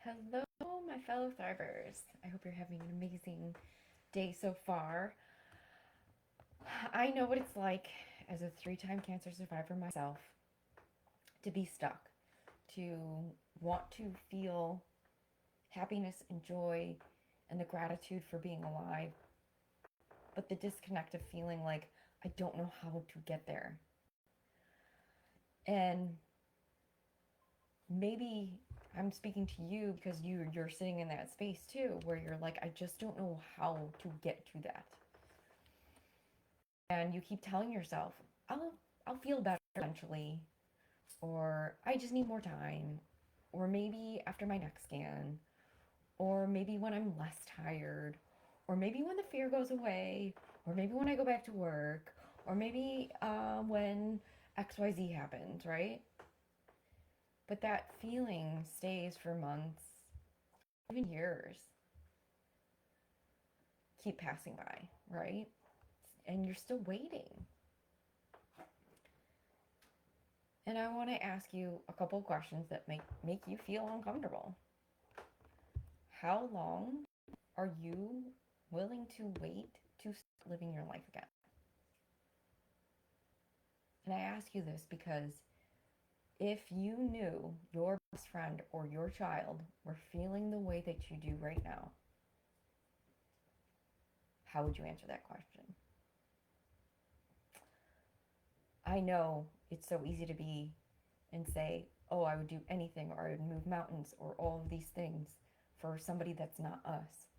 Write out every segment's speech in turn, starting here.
Hello, my fellow thrivers. I hope you're having an amazing day so far. I know what it's like as a three-time cancer survivor myself to be stuck, to want to feel happiness and joy and the gratitude for being alive, but the disconnect of feeling like I don't know how to get there. And maybe I'm speaking to you because you're sitting in that space too, where you're like, I just don't know how to get to that. And you keep telling yourself, I'll feel better eventually, or I just need more time, or maybe after my next scan, or maybe when I'm less tired, or maybe when the fear goes away, or maybe when I go back to work, or maybe when XYZ happens, right? But that feeling stays for months, even years, keep passing by, right? And you're still waiting. And I want to ask you a couple of questions that make you feel uncomfortable. How long are you willing to wait to start living your life again? And I ask you this because if you knew your best friend or your child were feeling the way that you do right now, how would you answer that question? I know it's so easy to be and say, oh, I would do anything, or I would move mountains, or all of these things for somebody that's not us.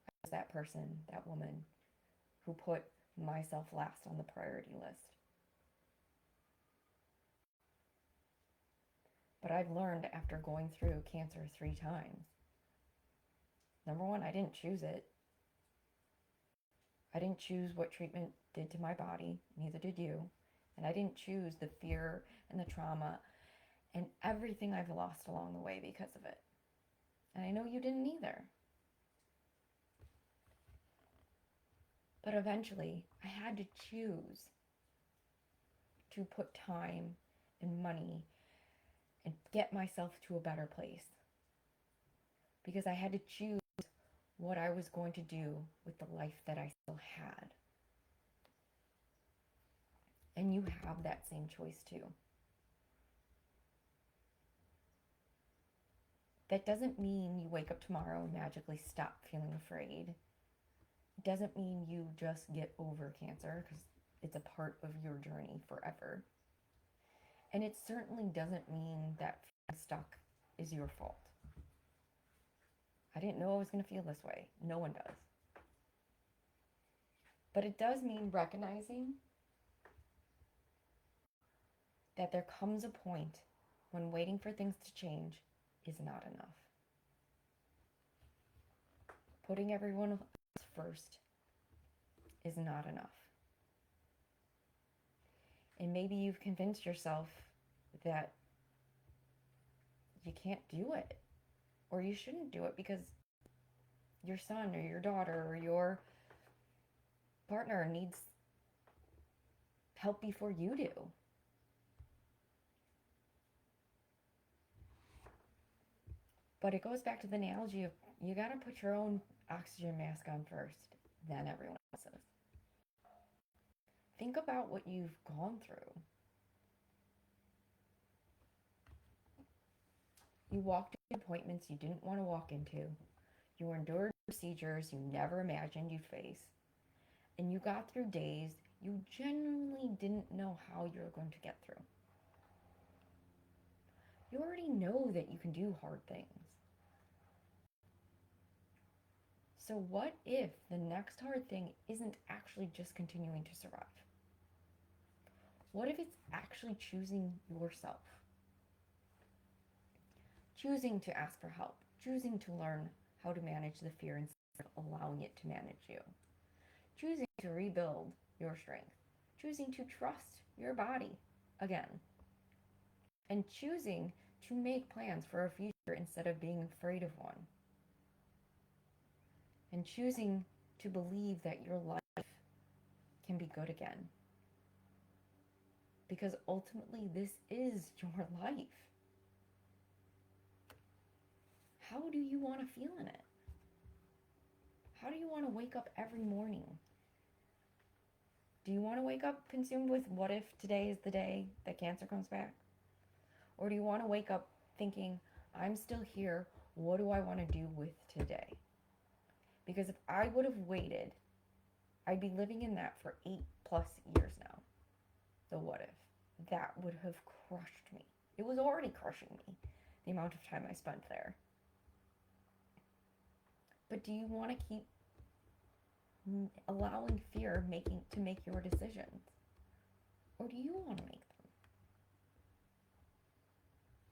I was that person, that woman, who put myself last on the priority list. But I've learned after going through cancer 3 times. Number one, I didn't choose it. I didn't choose what treatment did to my body, neither did you. And I didn't choose the fear and the trauma and everything I've lost along the way because of it. And I know you didn't either. But eventually, I had to choose to put time and money and get myself to a better place. Because I had to choose what I was going to do with the life that I still had. And you have that same choice too. That doesn't mean you wake up tomorrow and magically stop feeling afraid. It doesn't mean you just get over cancer, because it's a part of your journey forever. And it certainly doesn't mean that feeling stuck is your fault. I didn't know I was going to feel this way. No one does. But it does mean recognizing that there comes a point when waiting for things to change is not enough. Putting everyone else first is not enough. And maybe you've convinced yourself that you can't do it, or you shouldn't do it because your son or your daughter or your partner needs help before you do. But it goes back to the analogy of you got to put your own oxygen mask on first, then everyone else's. Think about what you've gone through. You walked into appointments you didn't want to walk into. You endured procedures you never imagined you'd face. And you got through days you genuinely didn't know how you were going to get through. You already know that you can do hard things. So what if the next hard thing isn't actually just continuing to survive? What if it's actually choosing yourself? Choosing to ask for help, choosing to learn how to manage the fear instead of allowing it to manage you, choosing to rebuild your strength, choosing to trust your body again, and choosing to make plans for a future instead of being afraid of one, and choosing to believe that your life can be good again. Because ultimately, this is your life. How do you want to feel in it? How do you want to wake up every morning? Do you want to wake up consumed with what if today is the day that cancer comes back? Or do you want to wake up thinking, I'm still here, what do I want to do with today? Because if I would have waited, I'd be living in that for 8+ years now. The what if. That would have crushed me. It was already crushing me, the amount of time I spent there. But do you want to keep allowing fear to make your decisions? Or do you want to make them?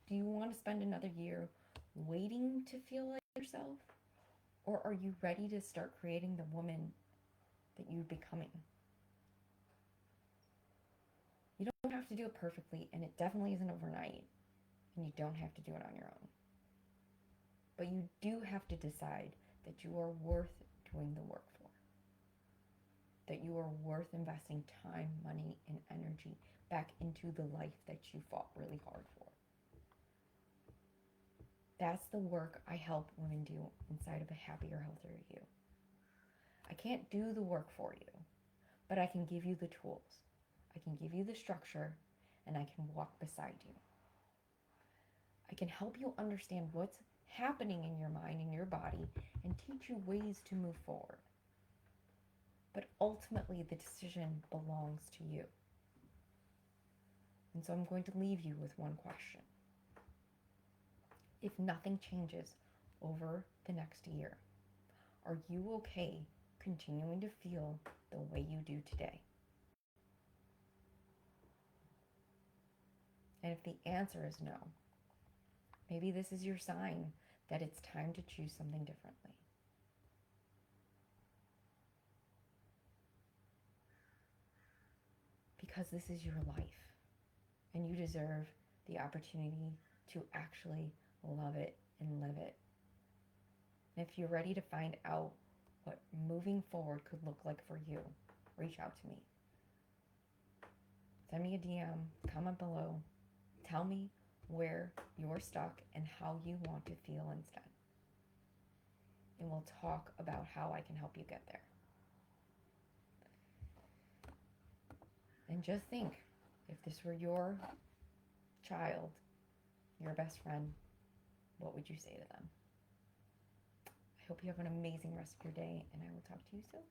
Do you want to spend another year waiting to feel like yourself? Or are you ready to start creating the woman that you're becoming? You don't have to do it perfectly, and it definitely isn't overnight, and you don't have to do it on your own. But you do have to decide that you are worth doing the work for. That you are worth investing time, money, and energy back into the life that you fought really hard for. That's the work I help women do inside of a happier, healthier you. I can't do the work for you, but I can give you the tools. I can give you the structure, and I can walk beside you. I can help you understand what's happening in your mind and your body and teach you ways to move forward. But ultimately, the decision belongs to you. And so I'm going to leave you with one question. If nothing changes over the next year, are you okay continuing to feel the way you do today? And if the answer is no, maybe this is your sign that it's time to choose something differently. Because this is your life, and you deserve the opportunity to actually love it and live it. And if you're ready to find out what moving forward could look like for you, reach out to me. Send me a DM, comment below, tell me where you're stuck and how you want to feel instead. And we'll talk about how I can help you get there. And just think, if this were your child, your best friend, what would you say to them? I hope you have an amazing rest of your day, and I will talk to you soon.